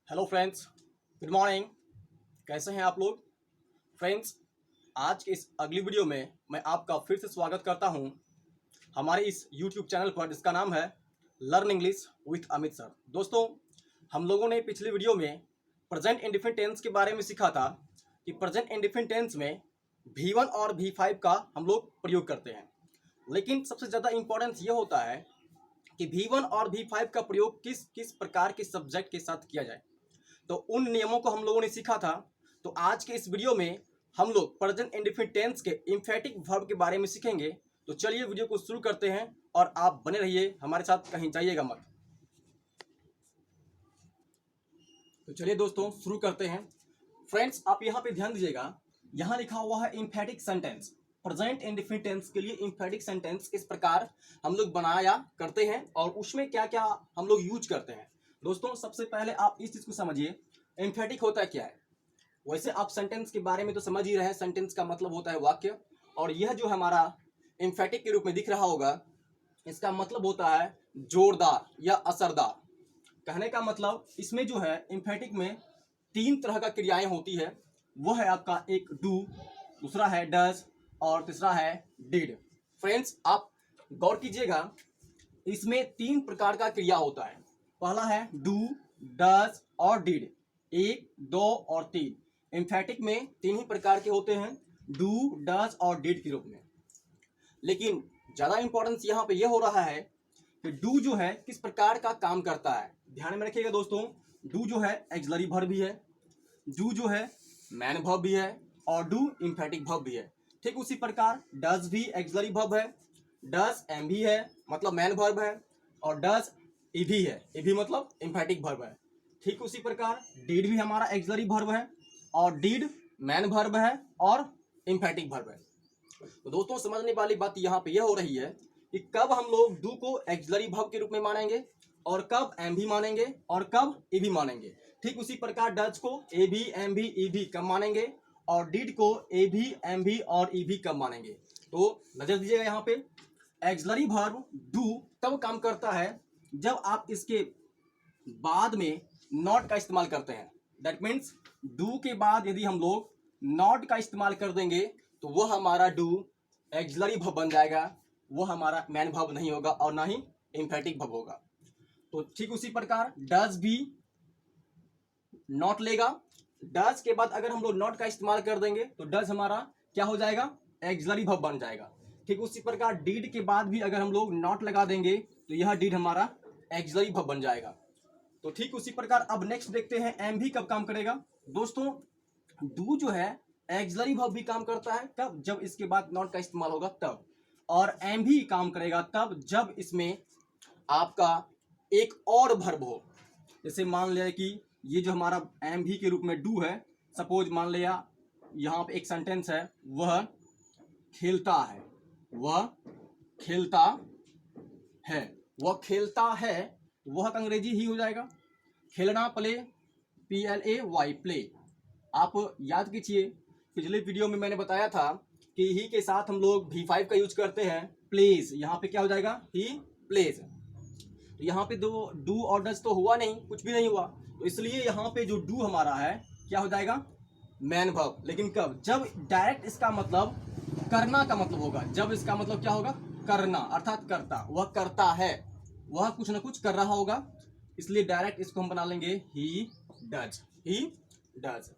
Hello friends, good morning. कैसे हैं आप लोग? फ्रेंड्स, आज के इस अगली वीडियो में मैं आपका फिर से स्वागत करता हूं हमारे इस यूट्यूब चैनल पर जिसका नाम है learn English with Amit sir. दोस्तों, हम लोगों ने पिछली वीडियो में प्रेजेंट इंडिफिनिट टेंस के बारे में सीखा था कि प्रेजेंट इंडिफिनिट टेंस में V1 और V5 का हम लोग प्रयोग करते हैं, लेकिन सबसे ज़्यादा इम्पोर्टेंस ये होता है कि V1 और V5 का प्रयोग किस किस प्रकार के सब्जेक्ट के साथ किया जाए। तो उन नियमों को हम लोगों ने सीखा था। तो आज के इस वीडियो में हम लोग प्रेजेंट इंडेफिनिट टेंस के एम्फेटिक वर्ब के बारे में सीखेंगे। तो चलिए वीडियो को शुरू करते हैं और आप बने रहिए हमारे साथ, कहीं जाइएगा मत। तो चलिए दोस्तों शुरू करते हैं। फ्रेंड्स, आप यहाँ पे ध्यान दीजिएगा, यहाँ लिखा हुआ है emphatic sentence. Present indefinite tense के लिए एम्फेटिक सेंटेंस किस प्रकार हम लोग बनाया करते हैं और उसमें क्या क्या हम लोग यूज करते हैं। दोस्तों, सबसे पहले आप इस चीज को समझिए, एम्फेटिक होता क्या है। वैसे आप सेंटेंस के बारे में तो समझ ही रहे हैं, सेंटेंस का मतलब होता है वाक्य। और यह जो हमारा एम्फेटिक के रूप में दिख रहा होगा, इसका मतलब होता है जोरदार या असरदार। कहने का मतलब इसमें जो है एम्फेटिक में तीन तरह का क्रियाएं होती है। वो है आपका एक डू, दूसरा है डज और तीसरा है डिड। फ्रेंड्स, आप गौर कीजिएगा, इसमें तीन प्रकार का क्रिया होता है। पहला है डू, डज और डिड, एक, दो और तीन। एम्फेटिक में तीन ही प्रकार के होते हैं, डू, डज और डिड के रूप में। लेकिन ज्यादा इंपॉर्टेंस यहाँ पे यह हो रहा है कि डू जो है किस प्रकार का काम करता है। ध्यान में रखिएगा दोस्तों, डू जो है एक्सिलरी वर्ब भी है, डू जो है मैन वर्ब भी है और डू एम्फेटिक वर्ब भी है। ठीक उसी प्रकार डज भी एक्सिलरी वर्ब है, डज एम भी है मतलब मैन वर्ब है, और डज ई भी है, ई भी मतलब एम्फेटिक वर्ब है। ठीक उसी प्रकार डिड भी हमारा एक्सिलरी वर्ब है और डिड मैन वर्ब है और एम्फेटिक वर्ब है। तो दोस्तों, समझने वाली बात यहाँ पे यह हो रही है कि कब हम लोग डू को एक्सिलरी वर्ब के रूप में मानेंगे और कब एम भी मानेंगे और कब ई भी मानेंगे। ठीक उसी प्रकार डज को ए भी, एम भी, ई भी कब मानेंगे और डिड को ए भी, एम भी और ई भी कब मानेंगे। तो नजर दीजिएगा, यहाँ पे एक्सिलरी वर्ब डू तब काम करता है जब आप इसके बाद में नॉट का इस्तेमाल करते हैं। दैट मीन्स डू के बाद यदि हम लोग नॉट का इस्तेमाल कर देंगे तो वह हमारा डू एक्सिलरी वर्ब बन जाएगा, वो हमारा मैन वर्ब नहीं होगा और ना ही एम्फेटिक वर्ब होगा। तो ठीक उसी प्रकार डज भी नॉट लेगा। डज के बाद अगर हम लोग नॉट का इस्तेमाल कर देंगे तो डज हमारा क्या हो जाएगा, एक्सिलरी वर्ब बन जाएगा। ठीक उसी प्रकार डीड के बाद भी अगर हम लोग नॉट लगा देंगे तो यह डीड हमारा एक्सिलरी वर्ब बन जाएगा। तो ठीक उसी प्रकार अब नेक्स्ट देखते हैं एम भी कब काम करेगा। दोस्तों, डू जो है एक्सिलरी वर्ब भी काम करता है कब, जब इसके बाद नॉट का इस्तेमाल होगा तब। और एम भी काम करेगा तब जब इसमें आपका एक और वर्ब हो। जैसे मान लिया कि ये जो हमारा एम भी के रूप में डू है, सपोज मान लिया यहाँ पे एक सेंटेंस है, वह खेलता है, वह खेलता है। वह खेलता है, वह का अंग्रेजी ही हो जाएगा खेलना, प्ले, PLAY प्ले। आप याद कीजिए, पिछले वीडियो में मैंने बताया था कि ही के साथ हम लोग V5 का यूज करते हैं, प्लेज। यहाँ पे क्या हो जाएगा, ही प्लेज। तो यहाँ पे दो डू और डज तो हुआ नहीं, कुछ भी नहीं हुआ, तो इसलिए यहाँ पे जो डू हमारा है क्या हो जाएगा, मैन वर्ब। लेकिन कब, जब डायरेक्ट इसका मतलब करना का मतलब होगा, जब इसका मतलब क्या होगा, करना अर्थात करता। वह करता है, वह कुछ ना कुछ कर रहा होगा, इसलिए डायरेक्ट इसको हम बना लेंगे ही डज, ही डज।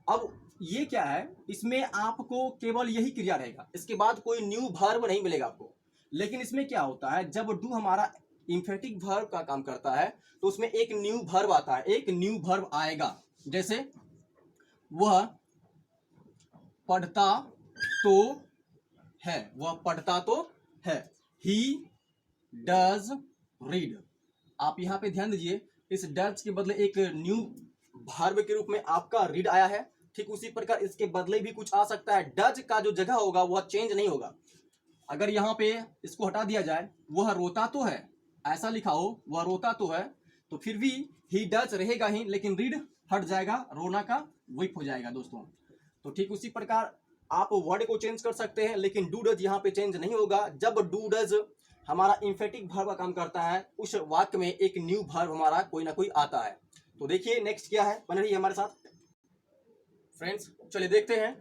अब ये क्या है, इसमें आपको केवल यही क्रिया रहेगा, इसके बाद कोई न्यू वर्ब नहीं मिलेगा आपको। लेकिन इसमें क्या होता है, जब डू हमारा एम्फेटिक वर्ब का काम करता है तो उसमें एक न्यू वर्ब आता है, एक न्यू वर्ब आएगा। जैसे वह पढ़ता तो है, वह पढ़ता तो है, ही डज रीड। आप यहाँ पे ध्यान दीजिए, इस डज के बदले एक न्यू वर्ब के रूप में आपका रीड आया है। ठीक उसी प्रकार इसके बदले भी कुछ आ सकता है, डज का जो जगह होगा वह चेंज नहीं होगा। अगर यहाँ पे इसको हटा दिया जाए, वह रोता तो है ऐसा लिखा हो, वह रोता तो है, तो फिर भी ही डज रहेगा ही, लेकिन रीड हट जाएगा, रोना का विप हो जाएगा दोस्तों। तो ठीक उसी प्रकार आप वर्ड को चेंज कर सकते हैं, लेकिन डू डज यहाँ पे चेंज नहीं होगा। जब डू डज हमारा एम्फेटिक वर्ब का काम करता है, उस वाक्य में एक न्यू वर्ब हमारा कोई ना कोई आता है। तो देखिए नेक्स्ट क्या है, बन रही है हमारे साथ। फ्रेंड्स चलिए देखते हैं,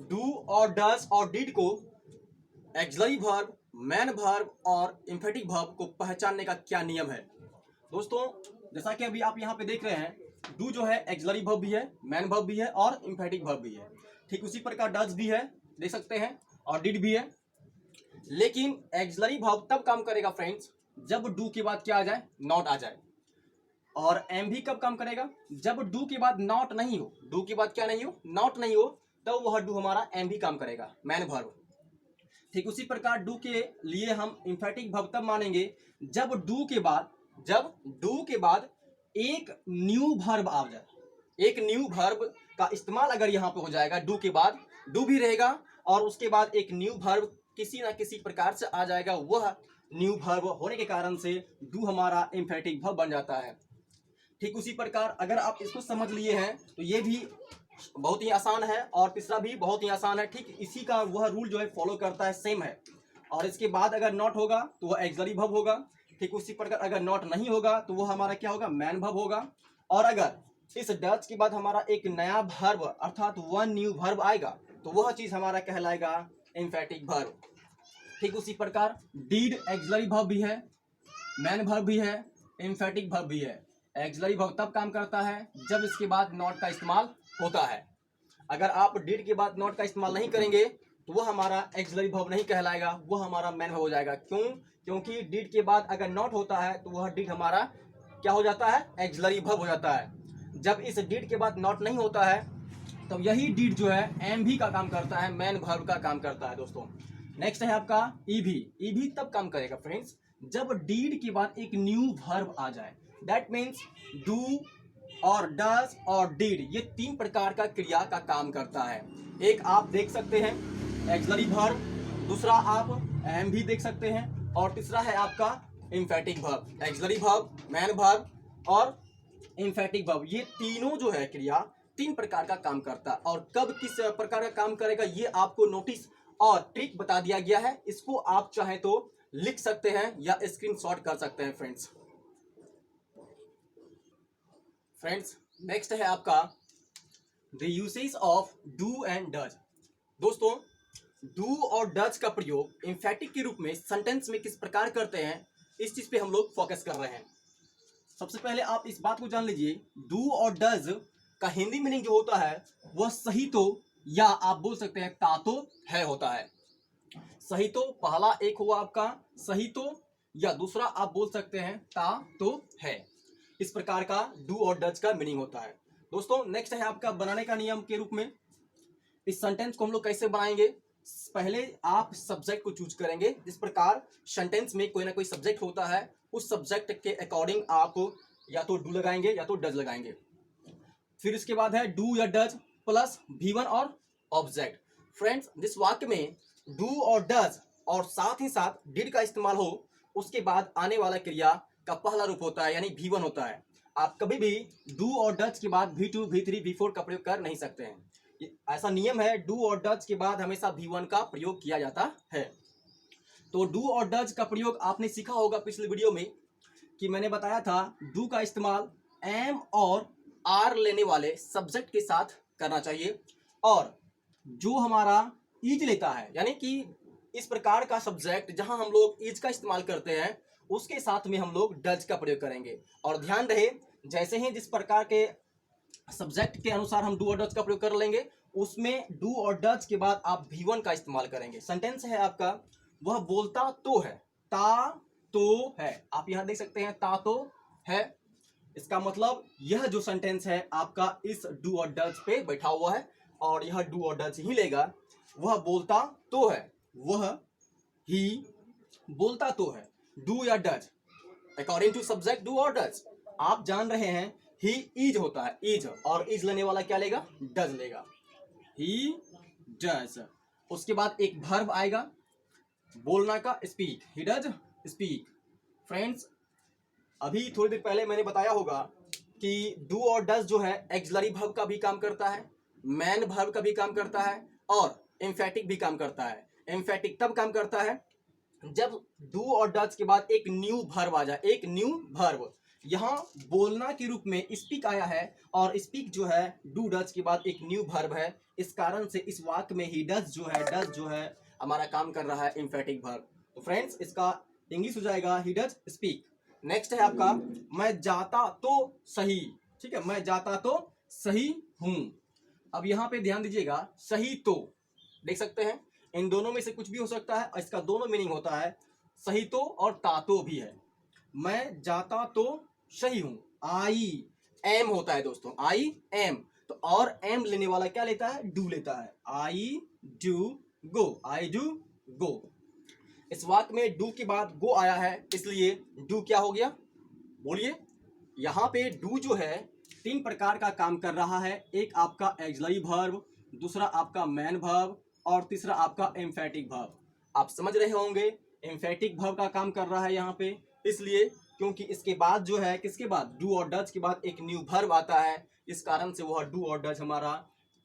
डू और डज और डिड को एक्सिलरी वर्ब, मैन वर्ब और एम्फेटिक वर्ब को पहचानने का क्या नियम है। दोस्तों जैसा कि अभी आप यहाँ पे देख रहे हैं, डू जो है एक्सिलरी वर्ब भी है, मैन वर्ब भी है और एम्फेटिक वर्ब भी है। ठीक उसी प्रकार डज भी है, देख सकते हैं, और डिड भी है। लेकिन एक्सिलरी वर्ब तब काम करेगा फ्रेंड्स जब डू के बाद क्या आ जाए, नॉट आ जाए। और एम भी कब काम करेगा, जब डू के बाद नॉट नहीं हो, डू के बाद क्या नहीं हो, नॉट नहीं हो, तब वह डू हमारा एम भी काम करेगा, मैन वर्ब। ठीक उसी प्रकार डू के लिए हम एम्फेटिक वर्ब तब मानेंगे जब डू के बाद एक न्यू वर्ब आ जाए। एक न्यू वर्ब का इस्तेमाल अगर यहाँ पे हो जाएगा, डू के बाद डू भी रहेगा और उसके बाद एक न्यू वर्ब किसी ना किसी प्रकार से आ जाएगा, वह न्यू वर्ब होने के कारण से डू हमारा एम्फेटिक वर्ब बन जाता है। ठीक उसी प्रकार अगर आप इसको समझ लिए हैं तो ये भी बहुत ही आसान है और तीसरा भी बहुत ही आसान है। ठीक इसी का वह रूल जो है फॉलो करता है, सेम है। और इसके बाद अगर नॉट होगा तो वह एक्सिलरी वर्ब होगा। ठीक उसी प्रकार अगर नॉट नहीं होगा तो वह हमारा क्या होगा, मैन वर्ब होगा। और अगर इस डज के बाद हमारा एक नया वर्ब अर्थात वन न्यू वर्ब आएगा तो वह चीज हमारा कहलाएगा एम्फेटिक वर्ब। ठीक उसी प्रकार डीड एक्सिलरी वर्ब भी है, मैन वर्ब भी है, एम्फेटिक वर्ब भी है। एक्सिलरी वर्ब तब काम करता है जब इसके बाद नॉट का इस्तेमाल होता है। अगर आप डिड के बाद नॉट का इस्तेमाल नहीं करेंगे तो वह हमारा एक्सिलरी वर्ब नहीं कहलाएगा, वह हमारा मैन वर्ब हो जाएगा। क्यों? क्योंकि डिड के बाद अगर नॉट होता है तो वह डिड हमारा क्या हो जाता है, एक्सिलरी वर्ब हो जाता है। जब इस डिड के बाद नॉट नहीं होता है तो यही डिड जो है एम भी का काम करता है, मैन वर्ब का काम करता है। दोस्तों नेक्स्ट है आपका ईवी। ईवी तब काम करेगा फ्रेंड्स जब डीड के बाद एक न्यू वर्ब आ जाए। दैट मीन्स डू और डज और डिड ये तीन प्रकार का क्रिया का काम करता है। एक आप देख सकते हैं एक्सिलरी वर्ब, दूसरा आप एम भी देख सकते हैं और तीसरा है आपका emphatic verb. Axillary verb, man verb और एम्फेटिक वर्ब ये तीनों जो है क्रिया तीन प्रकार का काम करता है। और कब किस प्रकार का काम करेगा ये आपको नोटिस और ट्रिक बता दिया गया है। इसको आप चाहे तो लिख सकते हैं या स्क्रीनशॉट कर सकते हैं फ्रेंड्स नेक्स्ट है आपका the usage of do and does. दोस्तों डू और डज का प्रयोग एम्फेटिक के रूप में सेंटेंस में किस प्रकार करते हैं, इस चीज पे हम लोग फोकस कर रहे हैं। सबसे पहले आप इस बात को जान लीजिए, डू और डज का हिंदी मीनिंग जो होता है वह सही तो या आप बोल सकते हैं ता तो है होता है। सही तो पहला एक हुआ आपका सही तो, या दूसरा आप बोल सकते हैं ता तो है। इस प्रकार का डू और डज का मीनिंग होता है। दोस्तों नेक्स्ट है आपका बनाने का नियम के रूप में। इस सेंटेंस को हम लोग कैसे बनाएंगे, पहले आप सब्जेक्ट को चूज करेंगे। जिस प्रकार सेंटेंस में कोई ना कोई सब्जेक्ट होता है, उस सब्जेक्ट के अकॉर्डिंग आप या तो डू लगाएंगे या तो डज लगाएंगे। फिर इसके बाद है डू या डज प्लस V1 और ऑब्जेक्ट। फ्रेंड्स जिस वाक्य में डू और डज और साथ ही साथ डिड का इस्तेमाल हो, उसके बाद आने वाला क्रिया का पहला रूप होता है यानी V1 होता है। आप कभी भी डू और डज के बाद V2, V3, V4 का प्रयोग कर नहीं सकते हैं। ऐसा नियम है, डू और डज के बाद हमेशा V1 का प्रयोग किया जाता है। तो डू और डज का प्रयोग आपने सीखा होगा पिछले वीडियो में कि मैंने बताया था डू का इस्तेमाल एम और आर लेने वाले सब्जेक्ट के साथ करना चाहिए, और जो हमारा इज लेता है यानी कि इस प्रकार का सब्जेक्ट जहां हम लोग इज का इस्तेमाल करते हैं उसके साथ में हम लोग डज का प्रयोग करेंगे। और ध्यान रहे जैसे ही जिस प्रकार के सब्जेक्ट के अनुसार हम डू और डज का प्रयोग कर लेंगे, उसमें डू और डज के बाद आप V1 का इस्तेमाल करेंगे। सेंटेंस है आपका वह बोलता तो है, ता तो है। आप यहां देख सकते हैं ता तो है। इसका मतलब यह जो सेंटेंस है आपका इस डू और डज पे बैठा हुआ है और यह डू और डज ही लेगा। वह बोलता तो है, वह ही बोलता तो है, डू या does according to subject do और डज। आप जान रहे हैं ही इज होता है, इज, और इज लेने वाला क्या लेगा, डज लेगा, ही डज। उसके बाद एक वर्ब आएगा बोलना का, speak, he does speak. Friends अभी थोड़ी देर पहले मैंने बताया होगा कि डू और डज जो है एक्सिलरी वर्ब का भी काम करता है, मैन वर्ब का भी काम करता है और एम्फेटिक भी काम करता है। एम्फेटिक तब काम करता है जब डू और डज के बाद एक न्यू वर्ब आ जाए, एक न्यू वर्ब। यहाँ बोलना के रूप में स्पीक आया है और स्पीक जो है डू डज के बाद एक न्यू वर्ब है। इस कारण से इस वाक्य में ही डज जो है हमारा काम कर रहा है एम्फेटिक वर्ब। तो फ्रेंड्स इसका इंग्लिश हो जाएगा ही डज स्पीक। नेक्स्ट है आपका मैं जाता तो सही। ठीक है, मैं जाता तो सही हूं। अब यहाँ पे ध्यान दीजिएगा, सही तो देख सकते हैं, इन दोनों में से कुछ भी हो सकता है और इसका दोनों मीनिंग होता है, सही तो और तातो भी है। मैं जाता तो सही हूं, आई एम होता है दोस्तों, आई एम। तो और एम लेने वाला क्या लेता है, डू लेता है, I do go, I do go. इस वाक्य में डू के बाद गो आया है, इसलिए डू क्या हो गया, बोलिए। यहाँ पे डू जो है 3 प्रकार का काम कर रहा है। एक आपका एक्सिलरी वर्ब, दूसरा आपका मैन वर्ब और तीसरा आपका एम्फेटिक वर्ब। आप समझ रहे होंगे एम्फेटिक वर्ब का काम कर रहा है यहाँ पे, इसलिए क्योंकि इसके बाद जो है, किसके बाद, डू और डज के बाद एक न्यू वर्ब आता है, इस कारण से वह डू और डज हमारा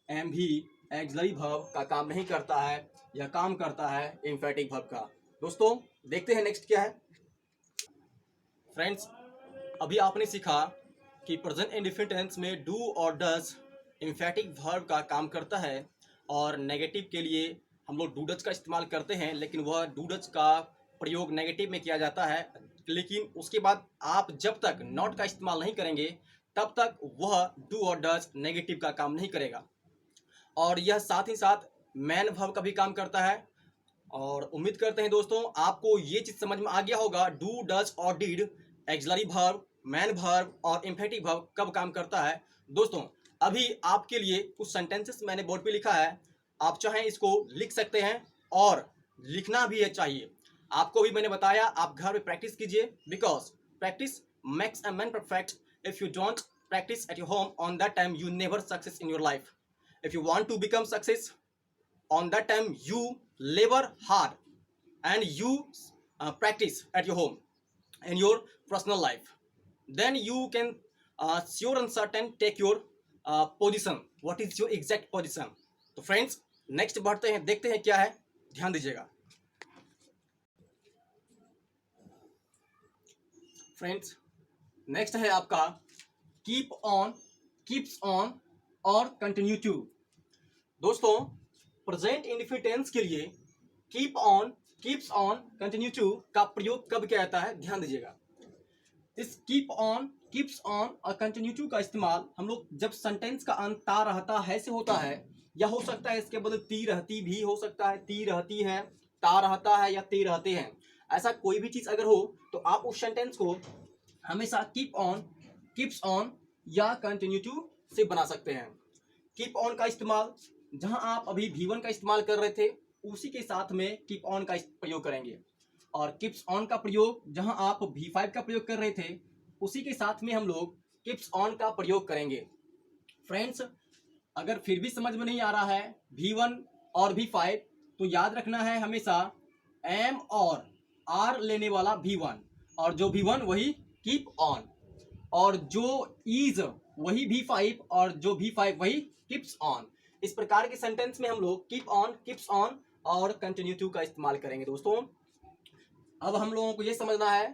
एम भी एक्सिलरी वर्ब का काम नहीं करता है, यह काम करता है एम्फेटिक वर्ब का। दोस्तों देखते हैं नेक्स्ट क्या है। फ्रेंड्स अभी आपने सीखा कि प्रेजेंट इंडेफिनिट टेंस में डू और डज एम्फेटिक वर्ब का काम करता है और नेगेटिव के लिए हम लोग डू डज का इस्तेमाल करते हैं, लेकिन वह डू डज का प्रयोग नेगेटिव में किया जाता है। लेकिन उसके बाद आप जब तक नॉट का इस्तेमाल नहीं करेंगे तब तक वह डू और डज नेगेटिव का काम नहीं करेगा। और यह साथ ही साथ मैन वर्ब का भी काम करता है। और उम्मीद करते हैं दोस्तों आपको ये चीज समझ में आ गया होगा, डू डज और did, axillary verb, man verb और एम्फेटिक वर्ब कब काम करता है। दोस्तों अभी आपके लिए कुछ सेंटेंसेस मैंने बोर्ड पे लिखा है, आप चाहें इसको लिख सकते हैं और लिखना भी है चाहिए। आपको भी मैंने बताया आप घर में प्रैक्टिस कीजिए, because practice makes a man perfect. If you don't practice at your home on that time you never success in your life. If you want to become success on that time you labor hard and you practice at your home in your personal life, then you can sure and certain take your position, what is your exact position। तो friends next बढ़ते हैं, देखते हैं क्या है, ध्यान दीजिएगा। Friends next है आपका कीप ऑन, कीप्स ऑन और कंटिन्यू टू। दोस्तों प्रेजेंट इंडेफिनिट टेंस के लिए keep on, keeps on, continue to का प्रयोग कब किया जाता है, ध्यान दीजिएगा। इस कीप ऑन, कीप्स ऑन और कंटिन्यू टू का इस्तेमाल हम लोग जब सेंटेंस का अंत ता रहता है से होता है, या हो सकता है इसके बदले ती रहती भी हो सकता है, ती रहती है, ता रहता है या ते रहते हैं, ऐसा कोई भी चीज अगर हो तो आप उस सेंटेंस को हमेशा कीप ऑन, कीप्स ऑन या कंटिन्यू टू से बना सकते हैं। कीप ऑन का इस्तेमाल जहां आप अभी V1 का इस्तेमाल कर रहे थे उसी के साथ में कीप ऑन का प्रयोग करेंगे, और कीप्स ऑन का प्रयोग जहां आप V5 का प्रयोग कर रहे थे उसी के साथ में हम लोग कीप्स ऑन का प्रयोग करेंगे। फ्रेंड्स अगर फिर भी समझ में नहीं आ रहा है V1 और V5 तो याद रखना है हमेशा एम और आर लेने वाला V1, और जो V1 वही कीप ऑन, और जो इज वही V5 और जो V5 वही कीप्स ऑन। इस प्रकार के सेंटेंस में हम लोग कीप ऑन, कीप्स ऑन और कंटिन्यू टू का इस्तेमाल करेंगे। दोस्तों अब हम लोगों को यह समझना है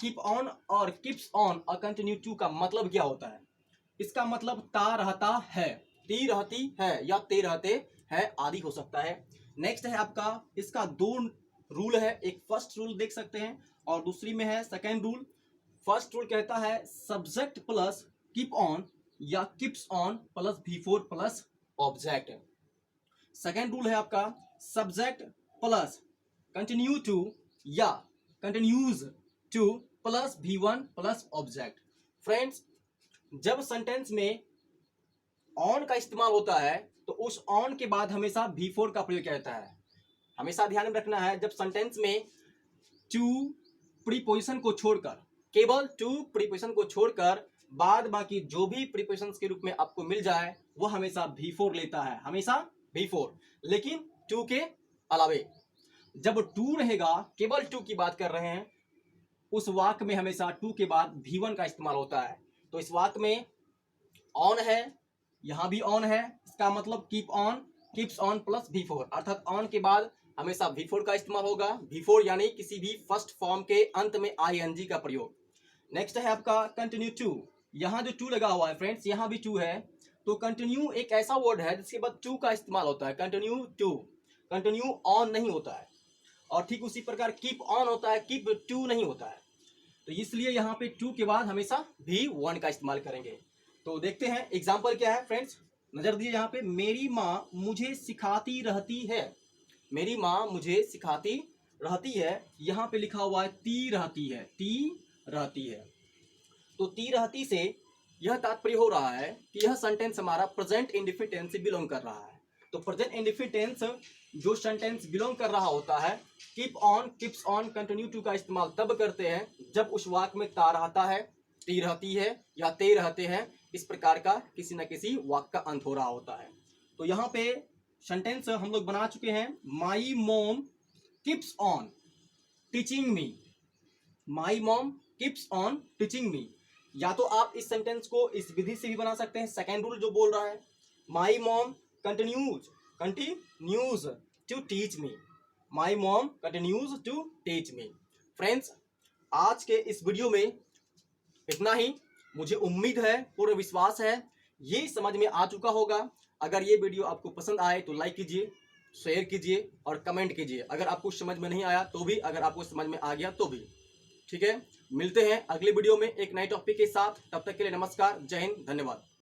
कीप ऑन और कीप्स ऑन और कंटिन्यू टू का मतलब क्या होता है। इसका मतलब ता रहता है, ती रहती है या ते रहते हैं आदि हो सकता है। नेक्स्ट है आपका, इसका 2 रूल है, एक फर्स्ट रूल देख सकते हैं और दूसरी में है सेकेंड रूल। फर्स्ट रूल कहता है सब्जेक्ट प्लस कीप ऑन या keeps on plus V4 plus object. Second rule है आपका सब्जेक्ट प्लस कंटिन्यू टू या continues two plus V1 plus object. Friends जब सेंटेंस में ऑन का इस्तेमाल होता है तो उस ऑन के बाद हमेशा V4 का प्रयोग किया जाता है। हमेशा ध्यान में रखना है जब सेंटेंस में टू प्रीपोजिशन को छोड़कर, केवल टू प्रीपोजिशन को छोड़कर बाद बाकी जो भी प्रीपोजिशंस के रूप में आपको मिल जाए वो हमेशा V4 लेता है, हमेशा V4। लेकिन टू के अलावे जब टू रहेगा, केवल टू की बात कर रहे हैं, उस वाक्य में हमेशा टू के बाद V1 का इस्तेमाल होता है। तो इस वाक्य में ऑन है, यहां भी ऑन है, इसका मतलब keep on, keeps on plus V4, अर्थात ऑन के बाद हमेशा V4 का इस्तेमाल होगा। V4 यानी किसी भी फर्स्ट फॉर्म के अंत में ing का प्रयोग। नेक्स्ट है आपका कंटिन्यू टू। यहाँ जो टू लगा हुआ है फ्रेंड्स, यहाँ भी टू है, तो कंटिन्यू एक ऐसा वर्ड है जिसके बाद टू का इस्तेमाल होता है। कंटिन्यू टू, कंटिन्यू ऑन नहीं होता है। और ठीक उसी प्रकार कीप ऑन होता है, कीप टू नहीं होता है। तो इसलिए यहाँ पे टू के बाद हमेशा भी वन का इस्तेमाल करेंगे। तो देखते हैं एग्जाम्पल क्या है फ्रेंड्स, नजर दिए यहाँ पे। मेरी माँ मुझे सिखाती रहती है, मेरी माँ मुझे सिखाती रहती है। यहाँ पे लिखा हुआ है ती रहती है, ती रहती है। तो ती रहती से यह तात्पर्य हो रहा है कि यह सेंटेंस हमारा प्रेजेंट इंडेफिनिट टेंस से बिलोंग कर रहा है। तो प्रेजेंट इंडेफिनिट टेंस जो सेंटेंस बिलोंग कर रहा होता है, keep on, keeps on, continue to का इस्तेमाल तब करते हैं जब उस वाक्य में ता रहता है, ती रहती है या ते रहते हैं। इस प्रकार का किसी न किसी वाक्य का अंत हो रहा होता है। तो यहाँ पे सेंटेंस हम लोग बना चुके हैं। My mom keeps on teaching me, my mom keeps on teaching me. या तो आप इस सेंटेंस को इस विधि से भी बना सकते हैं, सेकेंड रूल जो बोल रहा है, my mom continues to teach me, my mom continues to teach me. Friends, आज के इस वीडियो में इतना ही। मुझे उम्मीद है, पूर्ण विश्वास है ये समझ में आ चुका होगा। अगर ये वीडियो आपको पसंद आए तो लाइक कीजिए, शेयर कीजिए और कमेंट कीजिए। अगर आपको समझ में नहीं आया तो भी, अगर आपको समझ में आ गया तो भी। ठीक है, मिलते हैं अगले वीडियो में एक नए टॉपिक के साथ। तब तक के लिए नमस्कार, जय हिंद, धन्यवाद।